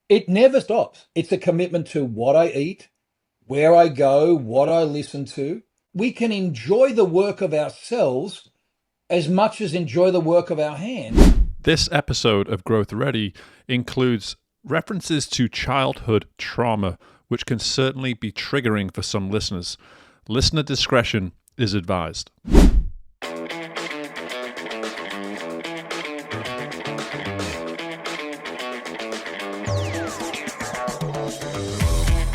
It never stops. It's a commitment to what I eat, where I go, what I listen to. We can enjoy the work of ourselves as much as enjoy the work of our hands. This episode of Growth Ready includes references to childhood trauma, which can certainly be triggering for some listeners. Listener discretion is advised.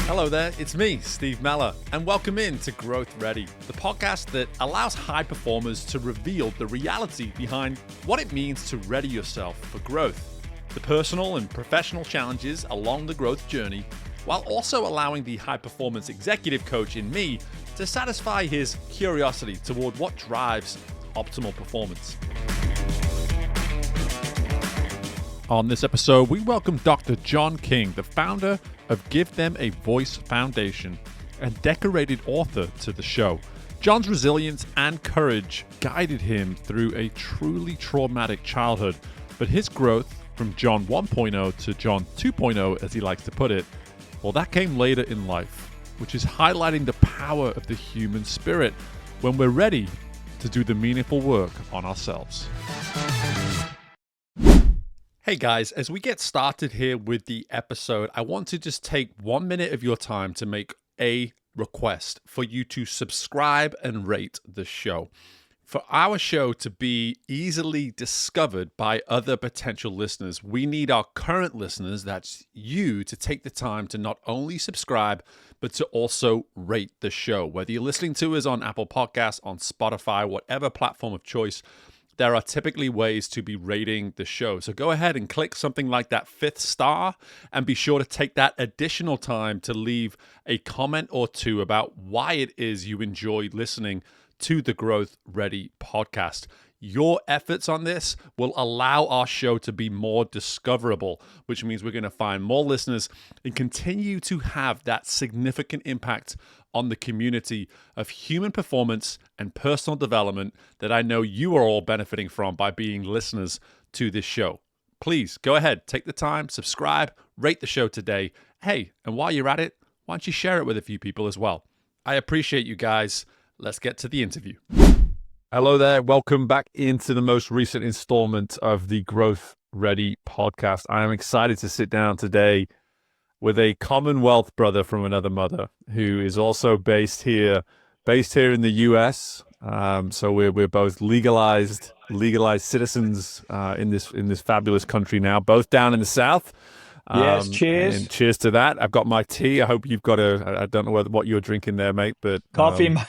Hello there, it's me, Steve Mellor, and welcome in to Growth Ready, the podcast that allows high performers to reveal the reality behind what it means to ready yourself for growth, the personal and professional challenges along the growth journey, while also allowing the high performance executive coach in me to satisfy his curiosity toward what drives optimal performance. On this episode, we welcome Dr. John King, the founder of Give Them a Voice Foundation and decorated author to the show. John's resilience and courage guided him through a truly traumatic childhood, but his growth from John 1.0 to John 2.0, as he likes to put it, well, that came later in life, which is highlighting the power of the human spirit when we're ready to do the meaningful work on ourselves. Hey guys, as we get started here with the episode, I want to just take 1 minute of your time to make a request for you to subscribe and rate the show. For our show to be easily discovered by other potential listeners, we need our current listeners, that's you, to take the time to not only subscribe, but to also rate the show. Whether you're listening to us on Apple Podcasts, on Spotify, whatever platform of choice, there are typically ways to be rating the show. So go ahead and click something like that 5th star and be sure to take that additional time to leave a comment or two about why it is you enjoy listening to the Growth Ready podcast. Your efforts on this will allow our show to be more discoverable, which means we're going to find more listeners and continue to have that significant impact on the community of human performance and personal development that I know you are all benefiting from by being listeners to this show. Please go ahead, take the time, subscribe, rate the show today. Hey, and while you're at it, why don't you share it with a few people as well? I appreciate you guys. Let's get to the interview. Hello there. Welcome back into the most recent installment of the Growth Ready podcast. I am excited to sit down today with a Commonwealth brother from another mother who is also based here in the US. So we're both legalized citizens in this fabulous country now, both down in the South. Yes, And cheers. cheers to that. I've got my tea. I hope you've got I don't know what you're drinking there, mate, but Coffee, mate.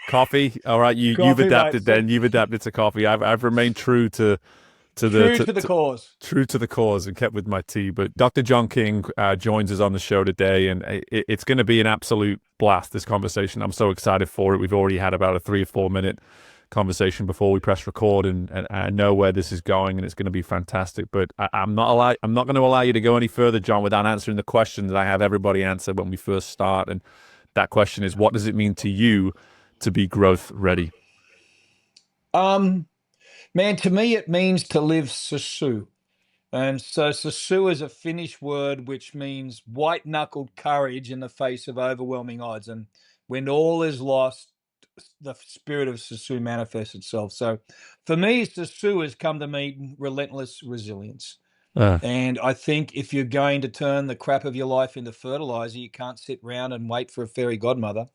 coffee. All right, you've Coffee, mate. adapted then. You've adapted to coffee. I've remained true to True to the cause. true to the cause and kept with my tea. But Dr. John King joins us on the show today, and it's going to be an absolute blast, this conversation. I'm so excited for it. We've already had about a 3 or 4 minute conversation before we press record, and I know where this is going, and it's going to be fantastic. But I'm not going to allow you to go any further, John, without answering the question that I have everybody answer when we first start. And that question is, what does it mean to you to be growth ready? Man, to me it means to live Susu. And so Susu is a Finnish word which means white-knuckled courage in the face of overwhelming odds. And when all is lost, the spirit of Susu manifests itself. So for me, Susu has come to mean relentless resilience. Uh, And I think if you're going to turn the crap of your life into fertilizer, you can't sit around and wait for a fairy godmother.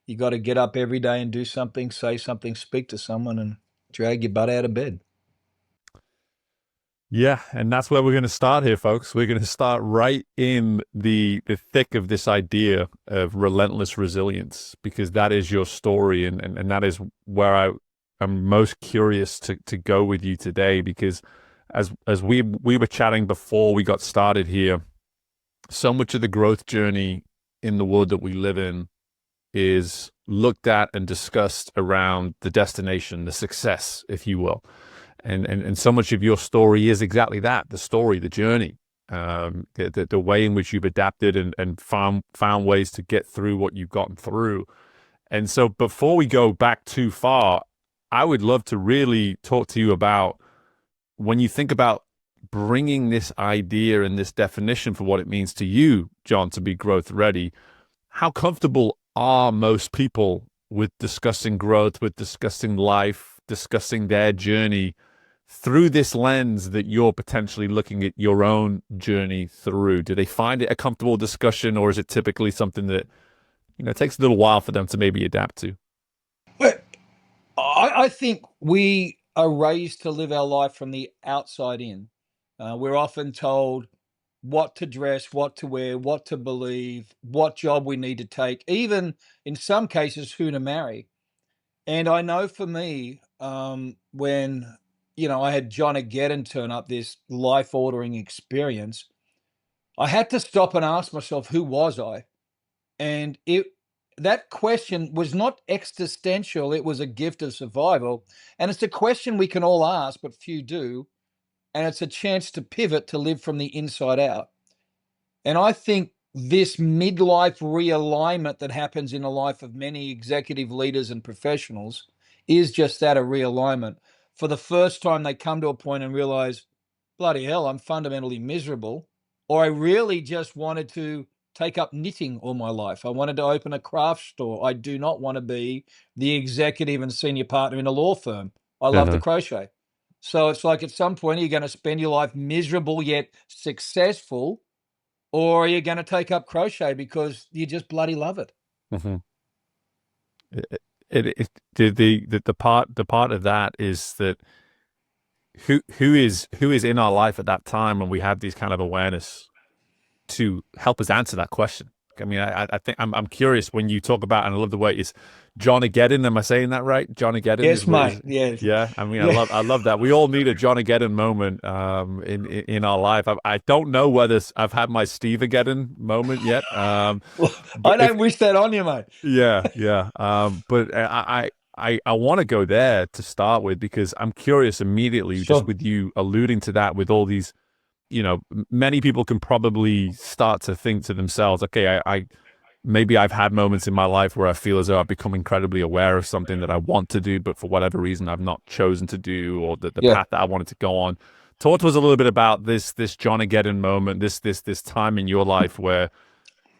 You got to get up every day and do something, say something, speak to someone, and drag your butt out of bed. Yeah, and that's where we're going to start here, folks. We're going to start right in the thick of this idea of relentless resilience, because that is your story, and that is where I'm most curious to go with you today, because as we were chatting before we got started here, so much of the growth journey in the world that we live in is looked at and discussed around the destination, the success, if you will. And so much of your story is exactly that, the story, the journey, the way in which you've adapted and found ways to get through what you've gotten through. And so before we go back too far, I would love to really talk to you about when you think about bringing this idea and this definition for what it means to you, John, to be growth ready, how comfortable are most people with discussing growth, with discussing life, discussing their journey through this lens that you're potentially looking at your own journey through? Do they find it a comfortable discussion, or is it typically something that, it takes a little while for them to maybe adapt to? Well, I think we are raised to live our life from the outside in. We're often told what to dress, what to wear, what to believe, what job we need to take, even in some cases, who to marry. And I know for me, when I had John Ageddon turn up, this life ordering experience, I had to stop and ask myself, who was I? And that question was not existential, it was a gift of survival. And it's a question we can all ask, but few do. And it's a chance to pivot to live from the inside out. And I think this midlife realignment that happens in the life of many executive leaders and professionals is just that, a realignment. For the first time, they come to a point and realize, bloody hell, I'm fundamentally miserable. Or I really just wanted to take up knitting all my life. I wanted to open a craft store. I do not want to be the executive and senior partner in a law firm. I love to Uh-huh. crochet. So it's like at some point, you're going to spend your life miserable yet successful, or are you gonna take up crochet because you just bloody love it? Mm-hmm. The part of that is that who is in our life at that time when we have these kind of awareness to help us answer that question. I mean, I think I'm curious when you talk about, and I love the way it's John Ageddon. Am I saying that right? John Ageddon is Yes, what mate. is. Yes. Yeah, I mean, I Yeah. love that. We all need a John Ageddon moment in our life. I don't know whether I've had my Steve Ageddon moment yet. Well, But I if don't wish that on you, mate. yeah, yeah. But I want to go there to start with because I'm curious immediately, just Sure. with you alluding to that, with all these, many people can probably start to think to themselves, okay, I maybe I've had moments in my life where I feel as though I've become incredibly aware of something that I want to do, but for whatever reason I've not chosen to do, or the Yeah. path that I wanted to go on. Talk to us a little bit about this John Ageddon moment, this time in your life where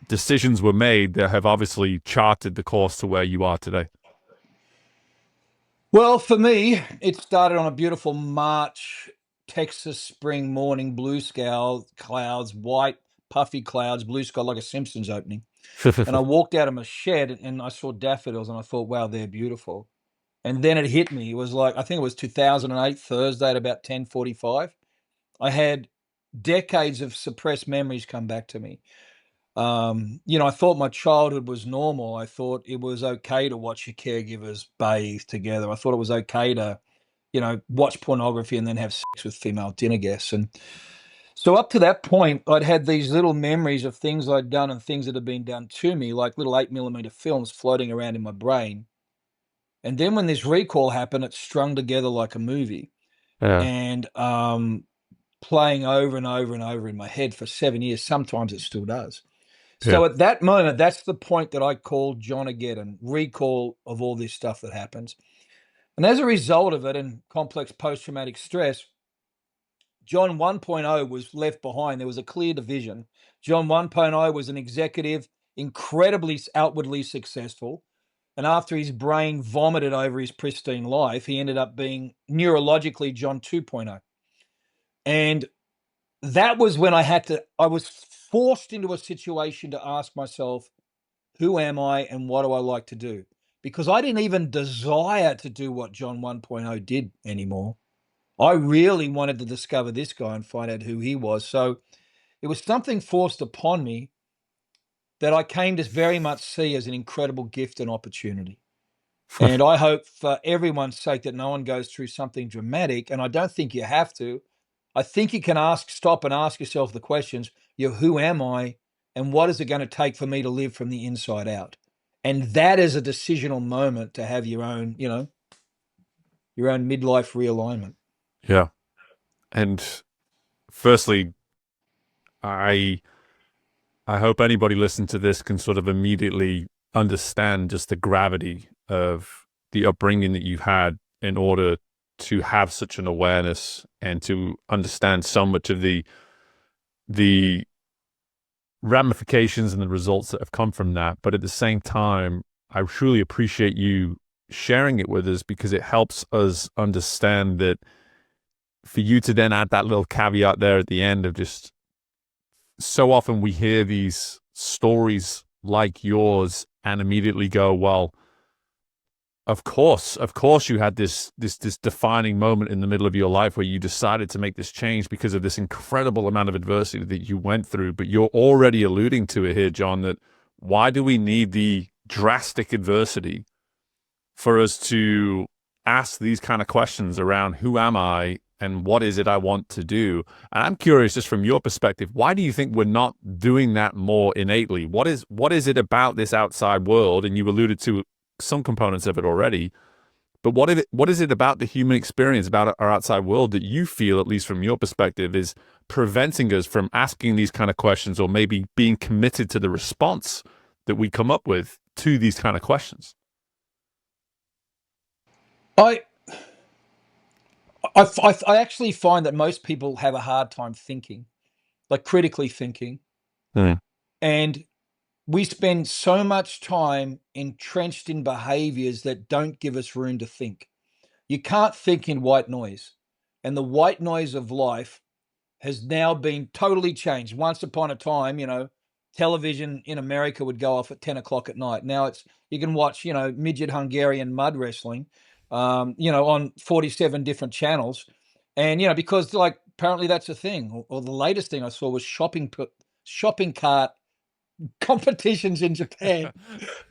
decisions were made that have obviously charted the course to where you are today. Well, for me, it started on a beautiful March Texas spring morning, blue sky clouds, white puffy clouds, blue sky like a Simpsons opening. And I walked out of my shed and I saw daffodils and I thought, wow, they're beautiful. And then it hit me. It was like, I think it was 2008, Thursday at about 10:45. I had decades of suppressed memories come back to me. I thought my childhood was normal. I thought it was okay to watch your caregivers bathe together. I thought it was okay to, watch pornography and then have sex with female dinner guests. And so up to that point, I'd had these little memories of things I'd done and things that had been done to me, like little 8 millimeter films floating around in my brain. And then when this recall happened, it strung together like a movie. Yeah, And playing over and over and over in my head for 7 years. Sometimes it still does. yeah, So at that moment, that's the point that I call John Ageddon, recall of all this stuff that happens. And as a result of it and complex post traumatic stress, John 1.0 was left behind. There was a clear division. John 1.0 was an executive, incredibly outwardly successful. And after his brain vomited over his pristine life, he ended up being neurologically John 2.0. And that was when I was forced into a situation to ask myself, who am I and what do I like to do? Because I didn't even desire to do what John 1.0 did anymore. I really wanted to discover this guy and find out who he was. So it was something forced upon me that I came to very much see as an incredible gift and opportunity. And I hope for everyone's sake that no one goes through something dramatic. And I don't think you have to. I think you can stop and ask yourself the questions, who am I? And what is it going to take for me to live from the inside out? And that is a decisional moment to have your own midlife realignment. yeah. And firstly, I I hope anybody listening to this can sort of immediately understand just the gravity of the upbringing that you've had in order to have such an awareness and to understand so much of the ramifications and the results that have come from that. But at the same time, I truly appreciate you sharing it with us, because it helps us understand that for you to then add that little caveat there at the end of just, so often we hear these stories like yours and immediately go, well, of course you had this defining moment in the middle of your life where you decided to make this change because of this incredible amount of adversity that you went through. But you're already alluding to it here, John, that why do we need the drastic adversity for us to ask these kind of questions around who am I and what is it I want to do? And I'm curious, just from your perspective, why do you think we're not doing that more innately? What is it about this outside world? And you alluded to some components of it already, but what is it about the human experience, about our outside world, that you feel, at least from your perspective, is preventing us from asking these kind of questions, or maybe being committed to the response that we come up with to these kind of questions? I, I actually find that most people have a hard time thinking, like critically thinking. Mm. And we spend so much time entrenched in behaviors that don't give us room to think. You can't think in white noise. And the white noise of life has now been totally changed. Once upon a time, television in America would go off at 10 o'clock at night. Now you can watch, midget Hungarian mud wrestling, on 47 different channels. And, because like apparently that's a thing. Or the latest thing I saw was shopping cart competitions in Japan.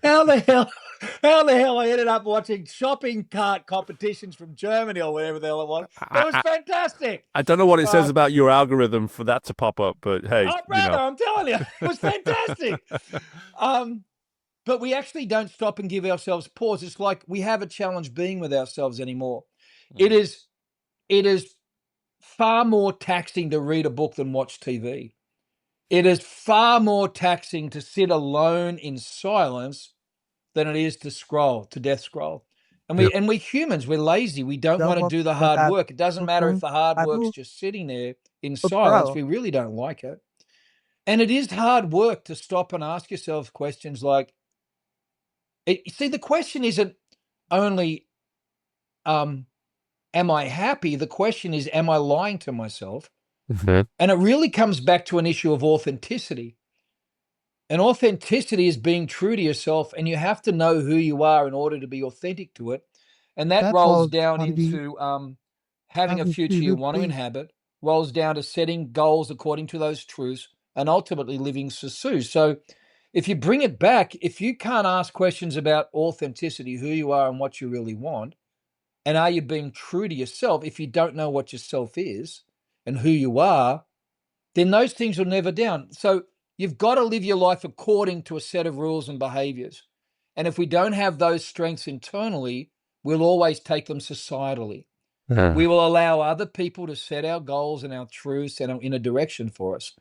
How the hell I ended up watching shopping cart competitions from Germany or whatever the hell it was. It was I, fantastic. I don't know what it says about your algorithm for that to pop up, but hey, Oh, brother, I'm telling you, it was fantastic. But we actually don't stop and give ourselves pause. It's like we have a challenge being with ourselves anymore. It is far more taxing to read a book than watch TV. It is far more taxing to sit alone in silence than it is to death scroll. And Yeah. we humans, we're lazy. We don't want to do the hard work. It doesn't matter if the hard work's just sitting there in silence. We really don't like it. And it is hard work to stop and ask yourself questions like, see, the question isn't only, am I happy? The question is, am I lying to myself? Mhm. And it really comes back to an issue of authenticity. And authenticity is being true to yourself, and you have to know who you are in order to be authentic to it. And that rolls down into having a future you want to inhabit, rolls down to setting goals according to those truths, and ultimately living Susu. So if you bring it back, if you can't ask questions about authenticity, who you are and what you really want, and are you being true to yourself, if you don't know what yourself is and who you are, then those things will never down. So you've got to live your life according to a set of rules and behaviors. And if we don't have those strengths internally, we'll always take them societally. Yeah. We will allow other people to set our goals and our truths and our inner direction for us.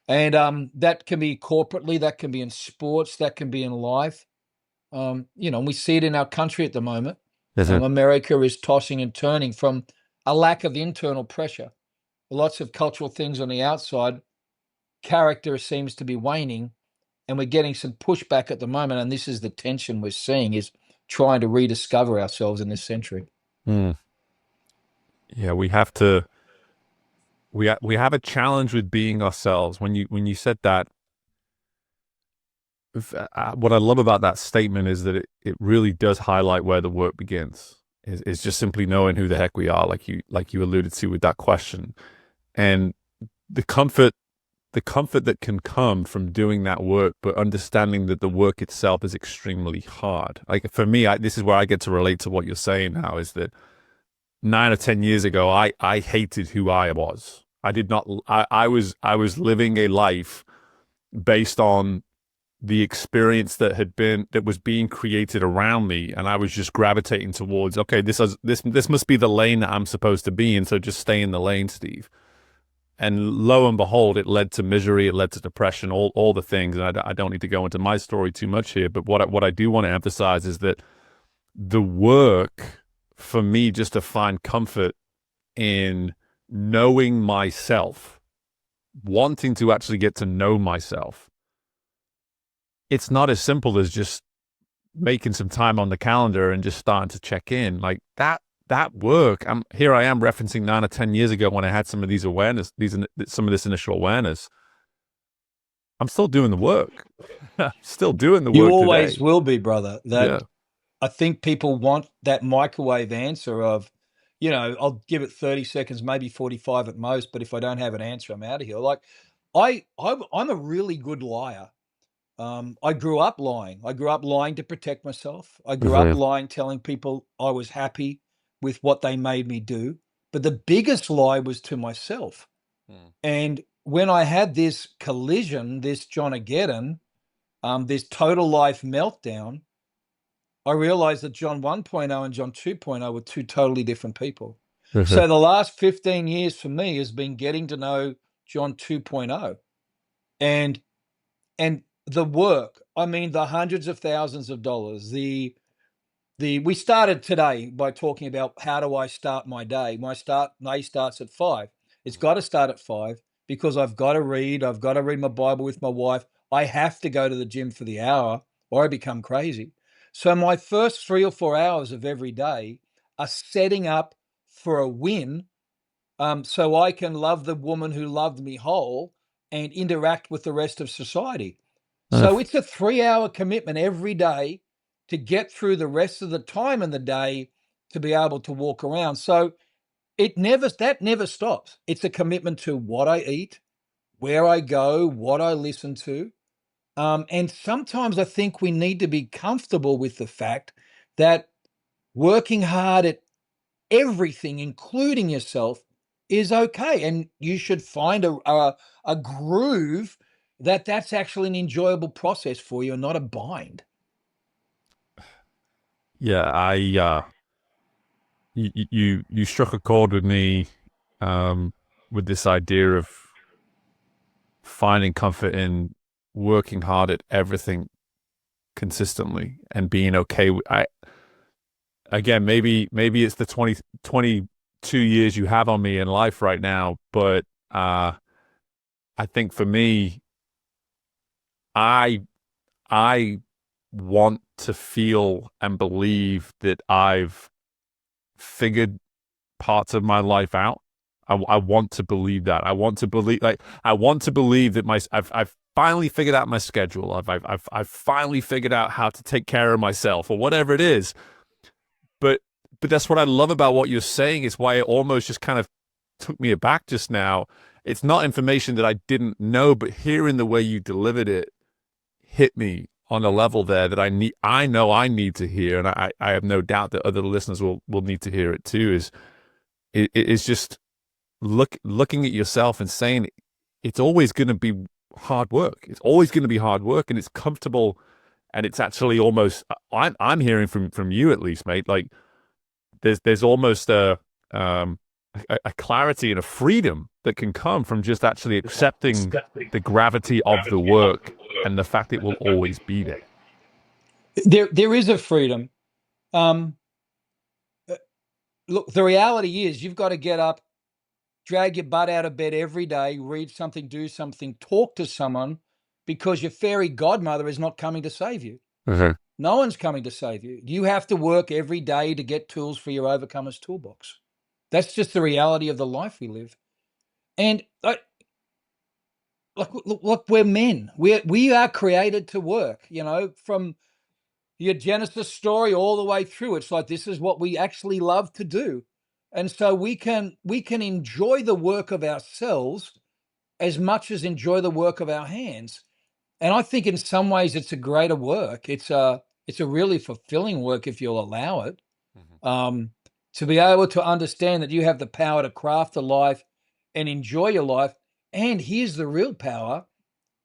And that can be corporately, that can be in sports, that can be in life. And we see it in our country at the moment. America is tossing and turning from a lack of internal pressure. Lots of cultural things on the outside. Character seems to be waning, and we're getting some pushback at the moment. And this is the tension we're seeing, is trying to rediscover ourselves in this century. Mm. Yeah, we have to. We have a challenge with being ourselves. When you said that, what I love about that statement is that it really does highlight where the work begins. Is just simply knowing who the heck we are, like you alluded to with that question, and the comfort that can come from doing that work, but understanding that the work itself is extremely hard. Like for me, this is where I get to relate to what you're saying now, is that 9 or 10 years ago, I hated who I was. I did not, I was living a life based on the experience that was being created around me. And I was just gravitating towards, okay, this must be the lane that I'm supposed to be in. So just stay in the lane, Steve. And lo and behold, it led to misery, it led to depression, all the things. And I don't need to go into my story too much here, but what I do want to emphasize is that the work for me just to find comfort in knowing myself, wanting to actually get to know myself. It's not as simple as just making some time on the calendar and just starting to check in. Like that work. I am referencing 9 or 10 years ago when I had some of these awareness, some of this initial awareness. I'm still doing the work. Still doing the You work always today. will be, brother. Yeah. That I think people want that microwave answer of, I'll give it 30 seconds, maybe 45 at most, but if I don't have an answer, I'm out of here. Like I'm a really good liar. I grew up lying. I grew up lying to protect myself. I grew up Mhm. lying, telling people I was happy with what they made me do. But the biggest lie was to myself. Mm. And when I had this collision, this John-ageddon, this total life meltdown, I realized that John 1.0 and John 2.0 were two totally different people. Mhm. So the last 15 years for me has been getting to know John 2.0 and and the work. I mean, the hundreds of thousands of dollars, we started today by talking about how do I start my day. My day starts at 5. It's got to start at 5 because I've got to read. I've got to read my Bible with my wife. I have to go to the gym for the hour or I become crazy. So my first 3 or 4 hours of every day are setting up for a win, so I can love the woman who loved me whole and interact with the rest of society. So it's a 3-hour commitment every day to get through the rest of the time in the day to be able to walk around. So that never stops. It's a commitment to what I eat, where I go, what I listen to. And sometimes I think we need to be comfortable with the fact that working hard at everything, including yourself, is okay. And you should find a groove that's actually an enjoyable process for you and not a bind. Yeah, you struck a chord with me, um, with this idea of finding comfort in working hard at everything consistently and being okay with. I again, maybe it's the 22 years you have on me in life right now, but I think for me, I I want to feel and believe that I've figured parts of my life out. I want to believe that. I want to believe that I've finally figured out my schedule. I've finally figured out how to take care of myself or whatever it is. But but that's what I love about what you're saying. Is why it almost just kind of took me aback just now. It's not information that I didn't know, but hearing the way you delivered it hit me on a level there that I know I need to hear, and I have no doubt that other listeners will need to hear it too. Is just looking at yourself and saying it's always going to be hard work. It's always going to be hard work, and it's comfortable, and it's actually almost. I'm hearing from you at least, mate. Like there's almost um a clarity and a freedom that can come from just actually accepting the gravity of the work and the fact it will always be there. There is a freedom. Um, Look, the reality is you've got to get up, drag your butt out of bed every day, read something, do something, talk to someone, because your fairy godmother is not coming to save you. Mhm. No one's coming to save you. You have to work every day to get tools for your overcomer's toolbox. That's just the reality of the life we live. And look, we're men. We are created to work. From your Genesis story all the way through. It's like this is what we actually love to do, and so we can enjoy the work of ourselves as much as enjoy the work of our hands. And I think in some ways it's a greater work. It's a really fulfilling work if you'll allow it. Mhm. Um, to be able to understand that you have the power to craft a life and enjoy your life. And here's the real power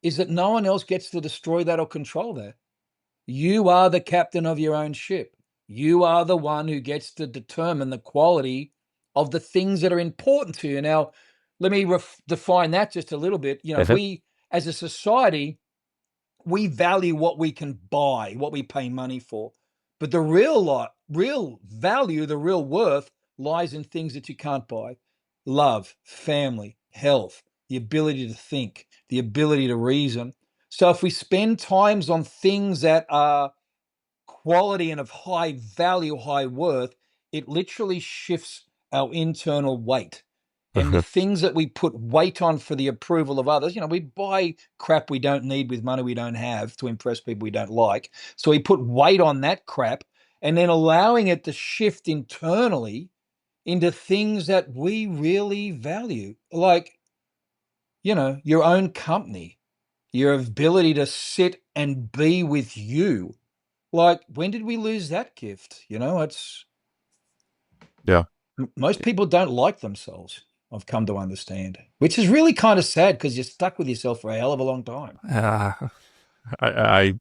is that no one else gets to destroy that or control that. You are the captain of your own ship. You are the one who gets to determine the quality of the things that are important to you. Now, let me define that just a little bit. Mhm. We, as a society, we value what we can buy, what we pay money for. But the real lot real value, the real worth lies in things that you can't buy. Love, family, health, the ability to think, the ability to reason. So if we spend times on things that are quality and of high value, high worth, it literally shifts our internal weight. And the things that we put weight on for the approval of others, we buy crap we don't need with money we don't have to impress people we don't like. So we put weight on that crap and then allowing it to shift internally into things that we really value, like, your own company, your ability to sit and be with you. Like, when did we lose that gift? Yeah. Most people don't like themselves, I've come to understand, which is really kind of sad because you're stuck with yourself for a hell of a long time. Uh, I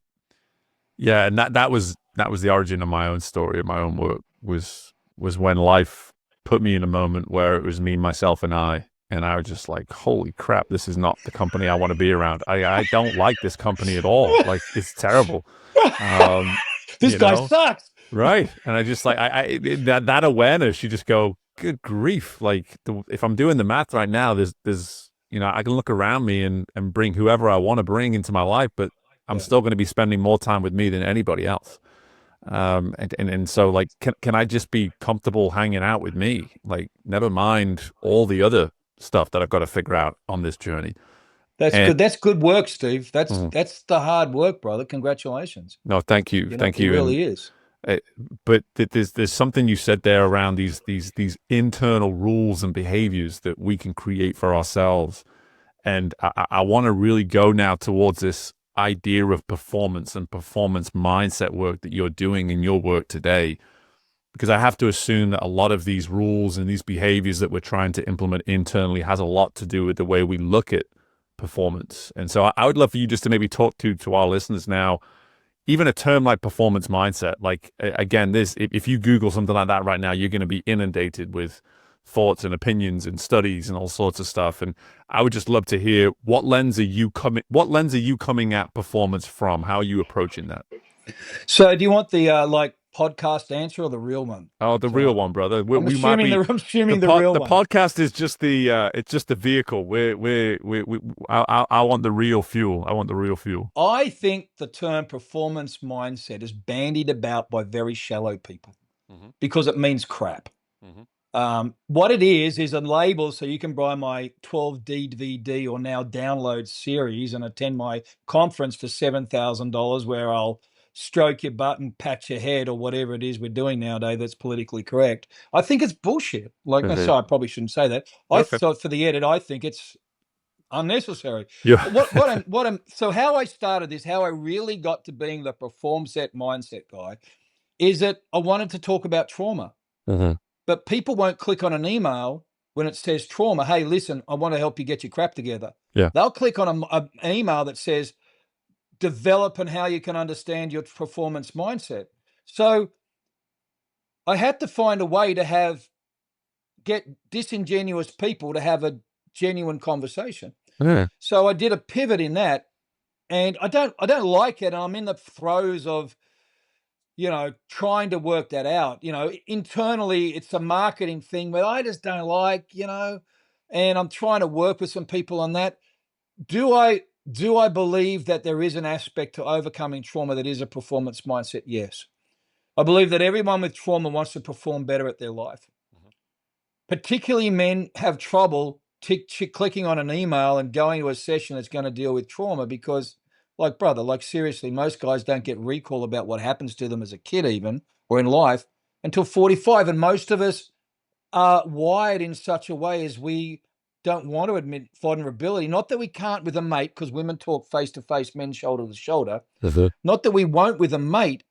yeah, and that was the origin of my own story, of my own work, was when life put me in a moment where it was me, myself, and I was just like, holy crap, this is not the company I want to be around. I don't like this company at all. Like, it's terrible. Um, This you guy know, sucks. right? And I just like that awareness. You just go, good grief! Like, if I'm doing the math right now, there's I can look around me and bring whoever I want to bring into my life, but I'm Yeah. still going to be spending more time with me than anybody else. And so, like, can I just be comfortable hanging out with me? Like, never mind all the other stuff that I've got to figure out on this journey. That's And good. That's good work, Steve. That's mm, that's the hard work, brother. Congratulations. no, thank It you. And really is. uh, but there's something you said there around these internal rules and behaviors that we can create for ourselves. And I want to really go now towards this idea of performance and performance mindset work that you're doing in your work today, because I have to assume that a lot of these rules and these behaviors that we're trying to implement internally has a lot to do with the way we look at performance. And so I would love for you just to maybe talk to our listeners now, even a term like performance mindset. Like, again, this, if you Google something like that right now, you're going to be inundated with thoughts and opinions and studies and all sorts of stuff. And I would just love to hear, what lens are you coming at performance from? How are you approaching that? So, do you want the podcast answer or the real one? Oh, the real So, one, brother. I'm We might assuming be I'm assuming the real the one. podcast is just it's just the vehicle. I want the real fuel. I want the real fuel. I think the term performance mindset is bandied about by very shallow people Mm-hmm. because it means crap. Mm-hmm. What it is a label so you can buy my 12 DVD or now download series and attend my conference for $7,000 where I'll stroke your butt and pat your head or whatever it is we're doing nowadays that's politically correct. I think it's bullshit. Like, no, sorry, I probably shouldn't say that. I Okay. thought for the edit, I think it's unnecessary. Yeah. So how I started this, how I really got to being the perform set mindset guy, is that I wanted to talk about trauma. Mm-hmm. But people won't click on an email when it says trauma. Hey, listen, I want to help you get your crap together. Yeah. They'll click on an email that says develop and how you can understand your performance mindset. So I had to find a way to get disingenuous people to have a genuine conversation. Yeah. So I did a pivot in that, and I don't like it. I'm in the throes of trying to work that out. Internally, it's a marketing thing where I just don't like, and I'm trying to work with some people on that. Do I believe that there is an aspect to overcoming trauma that is a performance mindset? Yes. I believe that everyone with trauma wants to perform better at their life. Particularly men have trouble clicking on an email and going to a session that's going to deal with trauma because, like, brother, like, seriously, most guys don't get recall about what happens to them as a kid, even or in life, until 45. And most of us are wired in such a way as we don't want to admit vulnerability. Not that we can't with a mate, because women talk face to face, men shoulder to shoulder. Uh-huh. Not that we won't with a mate,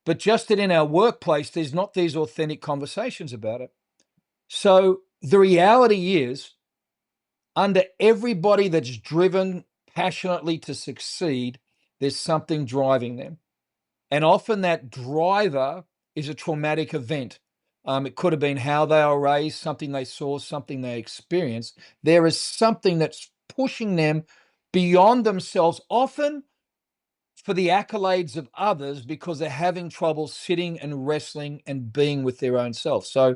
but just that in our workplace, there's not these authentic conversations about it. So the reality is, under everybody that's driven passionately to succeed, there's something driving them. And often that driver is a traumatic event. It could have been how they were raised, something they saw, something they experienced. There is something that's pushing them beyond themselves, often for the accolades of others because they're having trouble sitting and wrestling and being with their own self. So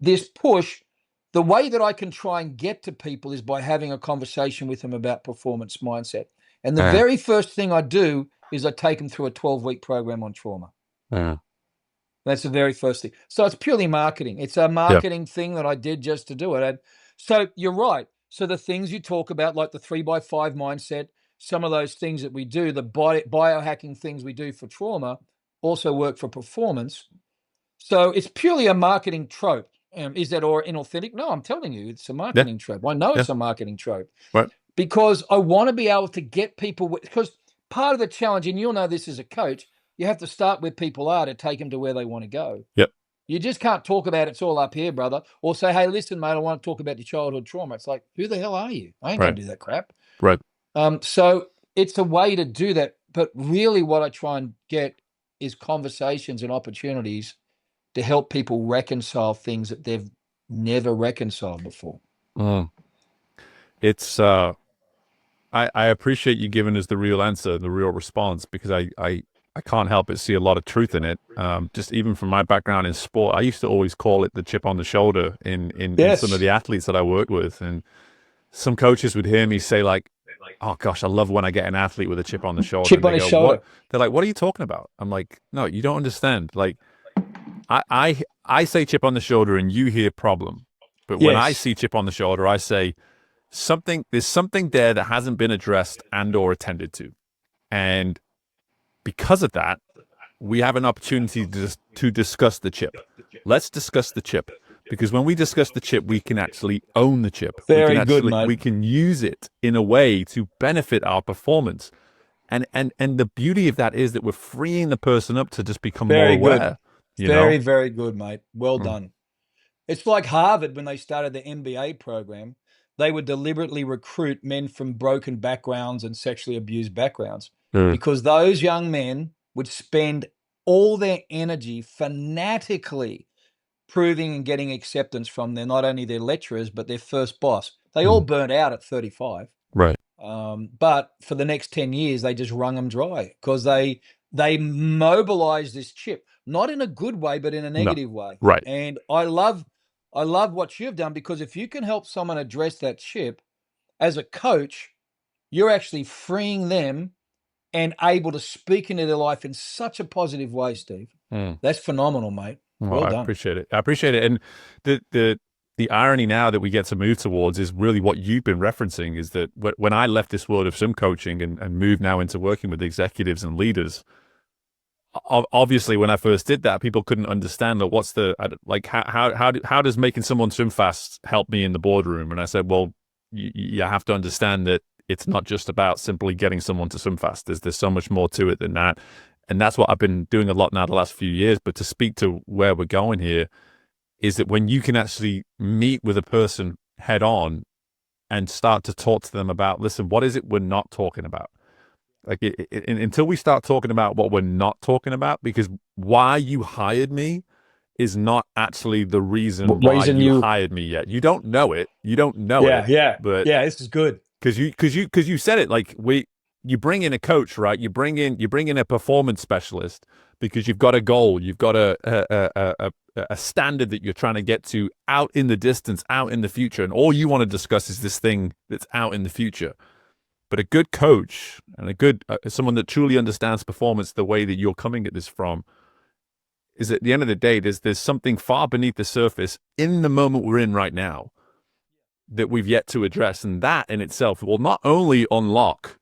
this push, the way that I can try and get to people is by having a conversation with them about performance mindset. And the Uh, very first thing I do is I take them through a 12-week program on trauma. uh, That's the very first thing. So it's purely marketing. It's a yeah. marketing thing that I did just to do it. And so you're right. So the things you talk about, like the 3x5 mindset, some of those things that we do, the biohacking things we do for trauma, also work for performance. So it's purely a marketing trope. Is that or inauthentic? No, I'm telling you, it's a Yeah. marketing trope. I know Yeah. it's a marketing trope Right. because I want to be able to get people, because part of the challenge, and you'll know this as a coach, you have to start where people are to take them to where they want to go. Yep. You just can't talk about it's all up here, brother, or say, hey, listen, mate, I want to talk about your childhood trauma. It's like, who the hell are you? I ain't going Right. to do that crap. Right. So it's a way to do that. But really what I try and get is conversations and opportunities to help people reconcile things that they've never reconciled before. Mm. It's I appreciate you giving us the real answer, the real response, because I can't help but see a lot of truth in it. Just even from my background in sport, I used to always call it the chip on the shoulder in some of Yes. the athletes that I worked with. And some coaches would hear me say like, oh gosh, I love when I get an athlete with a chip on the shoulder. Chip And on they his go, what? shoulder. They're like, what are you talking about? I'm like, no, you don't understand. Like I say chip on the shoulder and you hear problem. But when I Yes. see chip on the shoulder, I say there's something there that hasn't been addressed and or attended to. And because of that, we have an opportunity to discuss the chip. Let's discuss the chip. Because when we discuss the chip, we can actually own the chip. Very good, We mate. can use it in a way to benefit our performance. And the beauty of that is that we're freeing the person up to just become more Very good. aware, you Very, know? very good, mate. Well Mm. done. It's like Harvard when they started the MBA program. They would deliberately recruit men from broken backgrounds and sexually abused backgrounds Uh, because those young men would spend all their energy fanatically proving and getting acceptance from not only their lecturers, but their first boss. They all mm. burnt out at 35. Right. But for the next 10 years, they just wrung them dry because they mobilized this chip, not in a good way, but in a No. negative way. Right. And I love what you've done because if you can help someone address that chip as a coach, you're actually freeing them and able to speak into their life in such a positive way, Steve. Mm. That's phenomenal, mate. Well, Well I done. appreciate it. I appreciate it. And the irony now that we get to move towards is really what you've been referencing is that when I left this world of swim coaching and moved now into working with executives and leaders, obviously when I first did that, people couldn't understand what's the like how does making someone swim fast help me in the boardroom? And I said, well, you have to understand that it's not just about simply getting someone to swim fast. There's so much more to it than that. And that's what I've been doing a lot now the last few years. But to speak to where we're going here is that when you can actually meet with a person head on and start to talk to them about, listen, what is it we're not talking about? Like until we start talking about what we're not talking about, because why you hired me is not actually the reason why Reason you you, hired me yet. You don't know it. You don't know yeah, it, yeah, but yeah. This is good. because you said it like you bring in a coach, right? You bring in a performance specialist because you've got a goal, you've got a standard that you're trying to get to out in the distance, out in the future, and all you want to discuss is this thing that's out in the future. But a good coach and a good someone that truly understands performance the way that you're coming at this from is at the end of the day, there's something far beneath the surface in the moment we're in right now that we've yet to address. And that in itself will not only unlock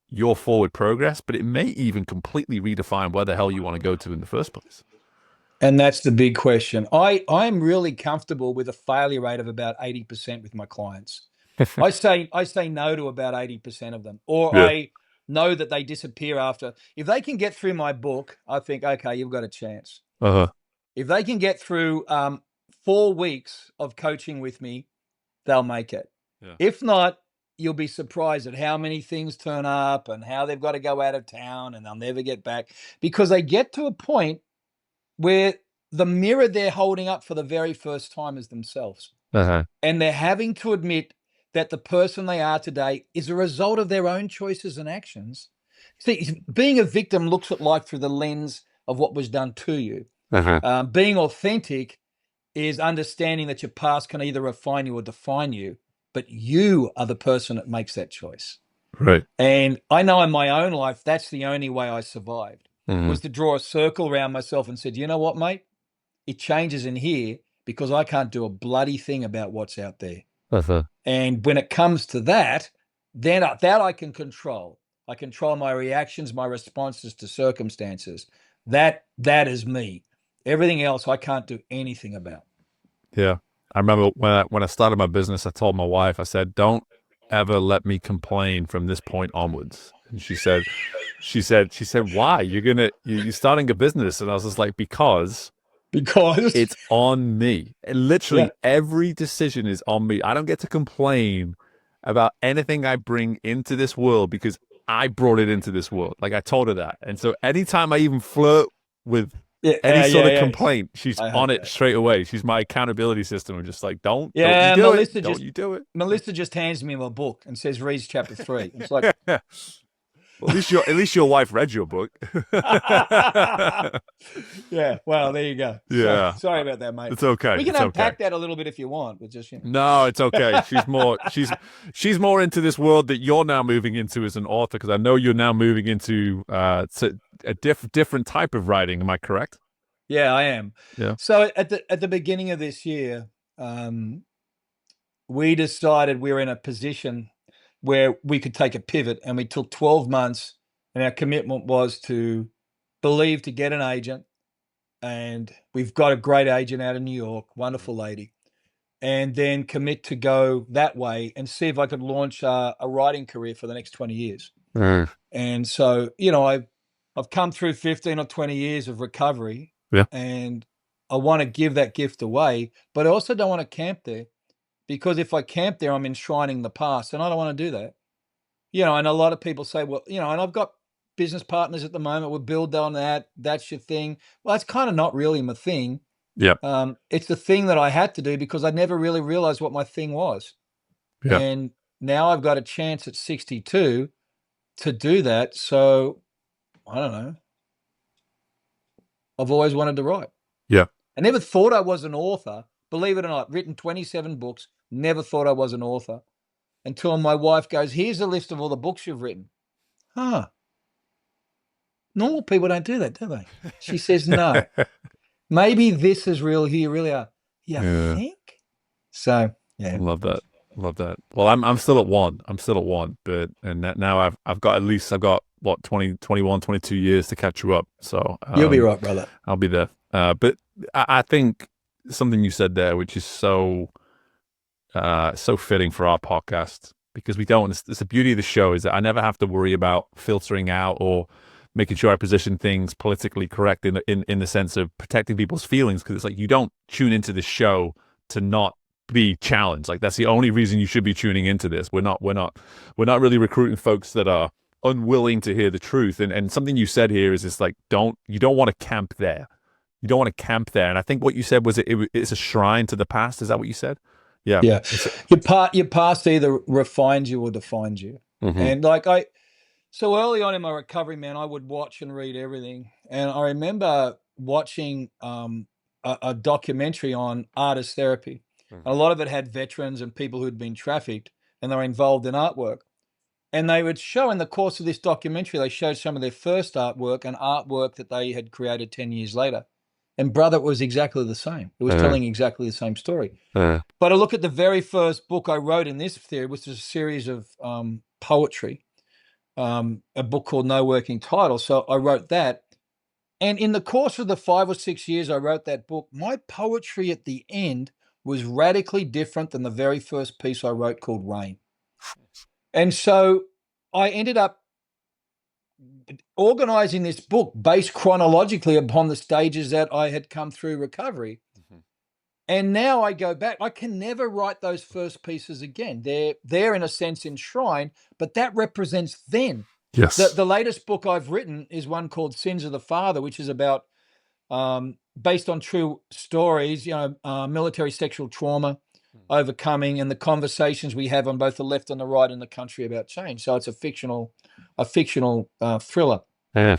your forward progress, but it may even completely redefine where the hell you want to go to in the first place. And that's the big question. I'm really comfortable with a failure rate of about 80% with my clients. I say no to about 80% of them, or Yeah. I know that they disappear after. If they can get through my book, I think, okay, you've got a chance. Uh-huh. If they can get through 4 weeks of coaching with me, they'll make it. Yeah. If not, you'll be surprised at how many things turn up and how they've got to go out of town and they'll never get back because they get to a point where the mirror they're holding up for the very first time is themselves. Uh-huh. And they're having to admit that the person they are today is a result of their own choices and actions. See, being a victim looks at life through the lens of what was done to you. Being authentic is understanding that your past can either refine you or define you, but you are the person that makes that choice. Right. And I know in my own life, that's the only way I survived, Mhm. was to draw a circle around myself and said, you know what, mate? It changes in here because I can't do a bloody thing about what's out there. And when it comes to that, then that I can control. I control my reactions, my responses to circumstances. That is me. Everything else I can't do anything about. Yeah. I remember when I started my business, I told my wife, I said, "Don't ever let me complain from this point onwards." And she said, "Why? You're starting a business." And I was just like, "Because it's on me. And literally Yeah. every decision is on me. I don't get to complain about anything I bring into this world because I brought it into this world." Like I told her that. And so anytime I even flirt with any sort of Yeah. complaint, she's I on hate it that. straight away. She's my accountability system. I'm just like, don't you Yeah, do it. Don't you do it. Melissa just hands me my book and says, read chapter 3. It's like, Well, at least your wife read your book. yeah, well, there you go. So Yeah. sorry about that, mate. It's okay. We can It's okay. unpack that a little bit if you want, but just, No, it's okay. She's more into this world that you're now moving into as an author, because I know you're now moving into a different type of writing. Am I correct? Yeah, I am. Yeah. So at the beginning of this year, we decided we were in a position where we could take a pivot, and we took 12 months, and our commitment was to believe to get an agent, and we've got a great agent out of New York, wonderful lady, and then commit to go that way and see if I could launch a writing career for the next 20 years. And so, I've come through 15 or 20 years of recovery, Yeah. and I want to give that gift away, but I also don't want to camp there, because if I camp there, I'm enshrining the past, and I don't want to do that. And a lot of people say, well, and I've got business partners at the moment, we'll build on that. That's your thing. Well, that's kind of not really my thing. Yeah. It's the thing that I had to do because I never really realized what my thing was. Yeah. And now I've got a chance at 62 to do that. So I don't know. I've always wanted to write. Yeah. I never thought I was an author. Believe it or not, written 27 books, never thought I was an author until my wife goes, here's a list of all the books you've written. Huh. Normal people don't do that, do they? She says, no. Maybe this is real. You really are. You Yeah. think? So, yeah. Love that. Love that. Well, I'm still at one. But now I've got what 20, 21, 22 years to catch you up. So You'll be right, brother. I'll be there. But I think something you said there, which is so fitting for our podcast, because we don't. It's the beauty of the show is that I never have to worry about filtering out or making sure I position things politically correct in the sense of protecting people's feelings, because it's like you don't tune into this show to not be challenged. Like that's the only reason you should be tuning into this. We're not really recruiting folks that are unwilling to hear the truth. And something you said here is just like you don't want to camp there. You don't want to camp there. And I think what you said was it's a shrine to the past. Is that what you said? Yeah. Yeah. Your past either refines you or defines you. Mm-hmm. And so early on in my recovery, man, I would watch and read everything. And I remember watching a documentary on artist therapy. Mm-hmm. A lot of it had veterans and people who'd been trafficked, and they were involved in artwork. And they would show, in the course of this documentary, they showed some of their first artwork and artwork that they had created 10 years later. And brother, it was exactly the same. It was telling exactly the same story. But I look at the very first book I wrote in this theory, which was a series of poetry, a book called No Working Title. So I wrote that. And in the course of the 5 or 6 years I wrote that book, my poetry at the end was radically different than the very first piece I wrote called Rain. And so I ended up organizing this book based chronologically upon the stages that I had come through recovery. Mm-hmm. And now I go back, I can never write those first pieces again. They're in a sense enshrined, but that represents then. Yes. The latest book I've written is one called Sins of the Father, which is about, based on true stories, military sexual trauma, overcoming, and the conversations we have on both the left and the right in the country about change. So it's a fictional thriller. Yeah.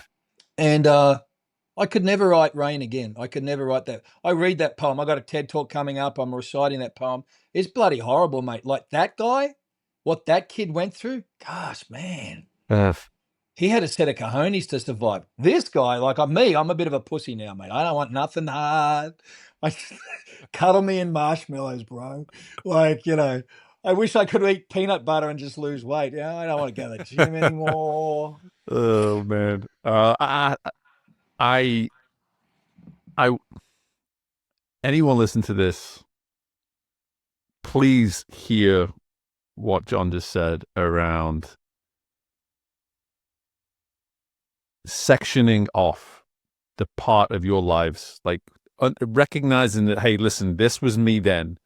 And I could never write Rain again. I could never write that. I read that poem. I got a TED talk coming up. I'm reciting that poem. It's bloody horrible, mate. Like that guy, what that kid went through. Gosh, man. Yeah. He had a set of cojones to survive. This guy, like me, I'm a bit of a pussy now, mate. I don't want nothing hard. I cuddle me in marshmallows, bro. Like, I wish I could eat peanut butter and just lose weight. I don't want to go to the gym anymore. Oh man. I anyone listen to this, please hear what John just said around sectioning off the part of your lives, like recognizing that, hey, listen, this was me then.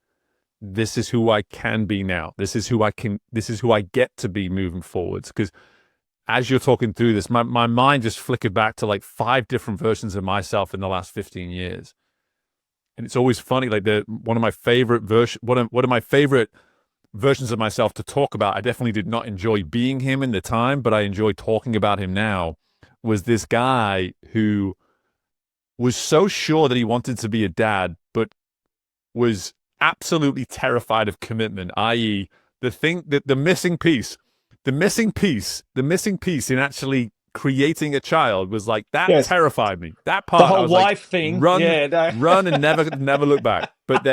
This is who I can be now. This is who I get to be moving forwards. Because as you're talking through this, my mind just flickered back to like 5 different versions of myself in the last 15 years. And it's always funny, like one of my favorite versions of myself to talk about. I definitely did not enjoy being him in the time, but I enjoy talking about him now. Was this guy who was so sure that he wanted to be a dad, but was absolutely terrified of commitment, i.e., the missing piece in actually creating a child was like that. Yes. Terrified me. That The part, I whole was wife like, thing. run, Yeah, no. run, and never look back. But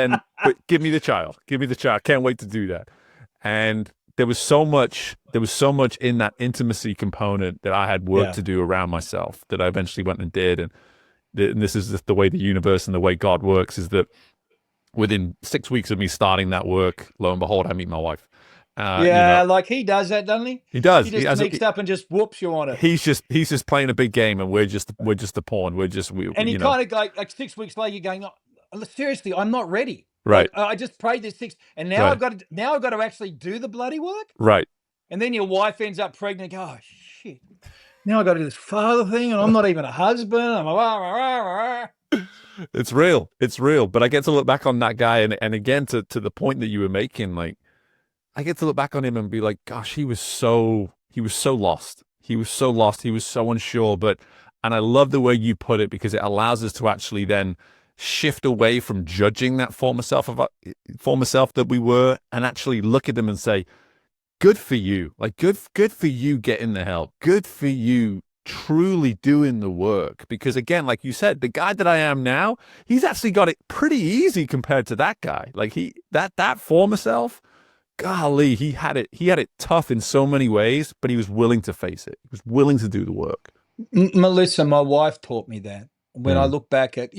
give me the child. Can't wait to do that. And there was so much in that intimacy component that I had work to do around myself that I eventually went and did. And this is just the way the universe and the way God works, is that within 6 weeks of me starting that work, lo and behold, I meet my wife. Like he does that, doesn't he? He does. He just sneaks up and just whoops you on it. He's just playing a big game, and we're just the pawn. And you kind of go like 6 weeks later, you're going, oh, seriously, I'm not ready. Right. Like, I just prayed this 6, and now Right. I've got to actually do the bloody work. Right. And then your wife ends up pregnant. And go, oh shit! Now I got to do this father thing, and I'm not even a husband. I'm a It's real. It's real. But I get to look back on that guy, and again to the point that you were making, like I get to look back on him and be like, gosh, he was so lost. He was so lost. He was so unsure. And I love the way you put it, because it allows us to actually then shift away from judging that former self that we were, and actually look at them and say, good for you. Like good for you getting the help. Good for you truly doing the work. Because again, like you said, the guy that I am now, he's actually got it pretty easy compared to that guy. Like that former self, golly, he had it tough in so many ways, but he was willing to face it. He was willing to do the work. Melissa, my wife taught me that. When I look back at,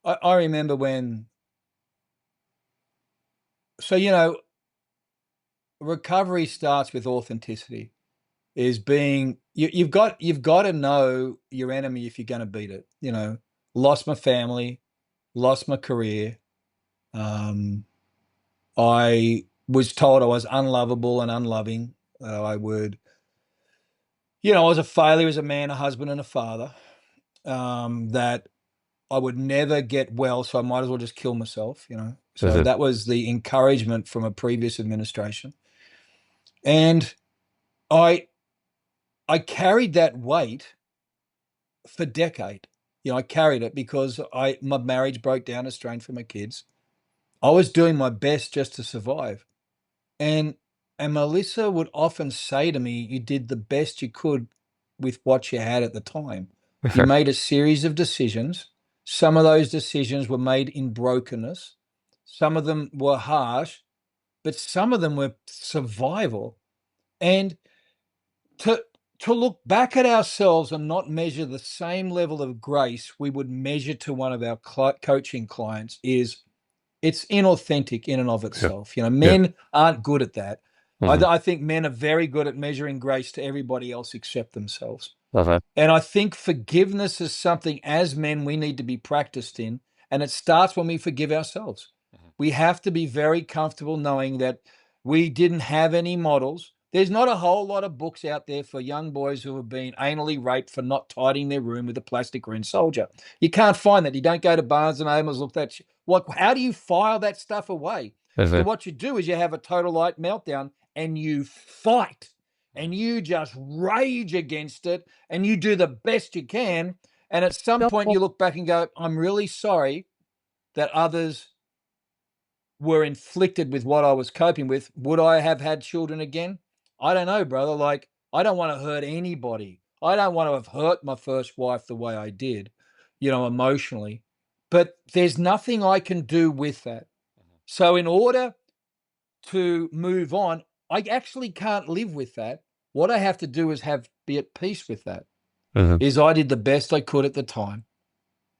I remember when, so, recovery starts with authenticity. Is being you've got to know your enemy if you're going to beat it. Lost my family, lost my career. I was told I was unlovable and unloving. I was a failure as a man, a husband, and a father. That I would never get well, so I might as well just kill myself. So that was the encouragement from a previous administration, and I carried that weight for a decade. I carried it because my marriage broke down, estranged from my kids. I was doing my best just to survive. And Melissa would often say to me, you did the best you could with what you had at the time. You made a series of decisions. Some of those decisions were made in brokenness. Some of them were harsh, but some of them were survival. And to look back at ourselves and not measure the same level of grace we would measure to one of our coaching clients it's inauthentic in and of itself. Men aren't good at that. I think men are very good at measuring grace to everybody else except themselves. And I think forgiveness is something as men we need to be practiced in, and it starts when we forgive ourselves. We have to be very comfortable knowing that we didn't have any models. There's not a whole lot of books out there for young boys who have been anally raped for not tidying their room with a plastic green soldier. You can't find that. You don't go to Barnes and Nobles, look that. How do you file that stuff away? So what you do is you have a total light meltdown and you fight and you just rage against it and you do the best you can. And at some point you look back and go, I'm really sorry that others were inflicted with what I was coping with. Would I have had children again? I don't know, brother. Like, I don't want to hurt anybody. I don't want to have hurt my first wife the way I did, emotionally. But there's nothing I can do with that. So, in order to move on, I actually can't live with that. What I have to do is be at peace with that. Is I did the best I could at the time.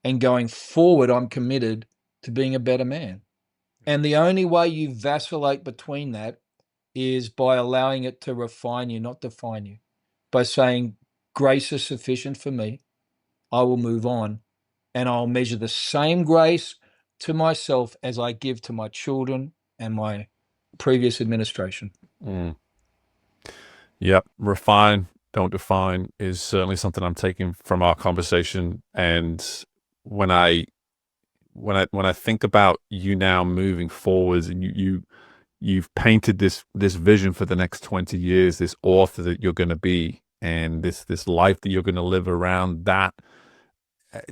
And going forward, I'm committed to being a better man. And the only way you vacillate between that is by allowing it to refine you, not define you. By saying, grace is sufficient for me. I will move on. And I'll measure the same grace to myself as I give to my children and my previous administration. Yep. Refine, don't define is certainly something I'm taking from our conversation. And when I think about you now moving forwards, and you've painted this vision for the next 20 years, this author that you're going to be, and this life that you're going to live around that.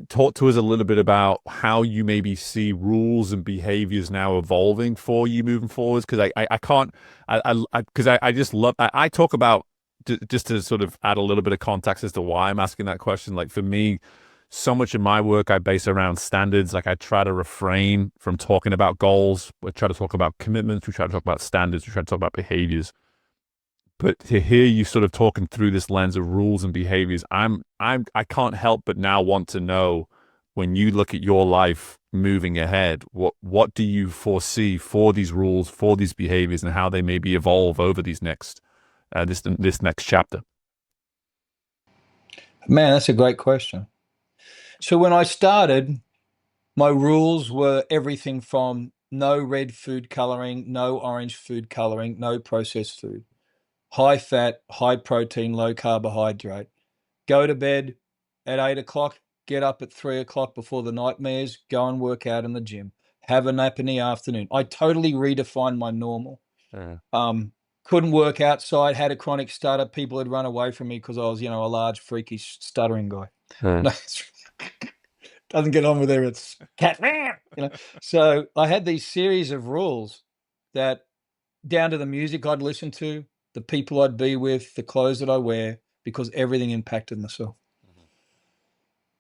Talk to us a little bit about how you maybe see rules and behaviors now evolving for you moving forwards. Because I just love, I talk about, just to sort of add a little bit of context as to why I'm asking that question. Like, for me, so much of my work I base around standards. Like, I try to refrain from talking about goals. We try to talk about commitments. We try to talk about standards. We try to talk about behaviors. But to hear you sort of talking through this lens of rules and behaviors, I can't help but now want to know, when you look at your life moving ahead, what do you foresee for these rules, for these behaviors, and how they maybe evolve over these next this next chapter? Man, that's a great question. So when I started, my rules were everything from no red food coloring, no orange food coloring, no processed food, high fat, high protein, low carbohydrate. Go to bed at 8 o'clock, get up at 3 o'clock before the nightmares, go and work out in the gym, have a nap in the afternoon. I totally redefined my normal. Couldn't work outside, had a chronic stutter. People had run away from me because I was, a large, freakish, stuttering guy. No, doesn't get on with there. It's cat, So I had these series of rules that, down to the music I'd listen to, the people I'd be with, the clothes that I wear, because everything impacted myself.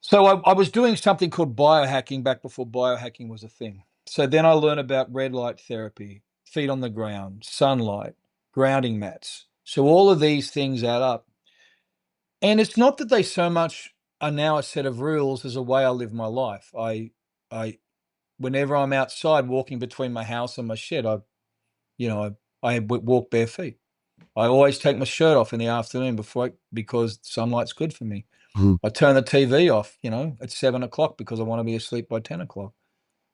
So I was doing something called biohacking back before biohacking was a thing. So then I learned about red light therapy, feet on the ground, sunlight, grounding mats. So all of these things add up. And it's not that they so much are now a set of rules as a way I live my life. I whenever I'm outside walking between my house and my shed, I walk bare feet. I always take my shirt off in the afternoon because sunlight's good for me. I turn the TV off, at 7 o'clock because I want to be asleep by 10 o'clock.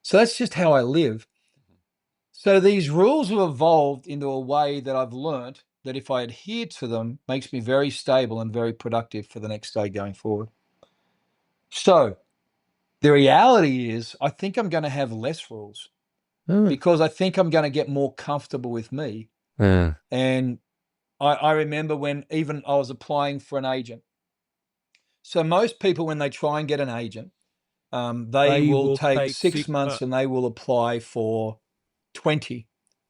So that's just how I live. So these rules have evolved into a way that I've learned that, if I adhere to them, makes me very stable and very productive for the next day going forward. So the reality is, I think I'm going to have less rules because I think I'm going to get more comfortable with me. And I remember when even I was applying for an agent. So most people, when they try and get an agent, they will take 6 months and they will apply for 20.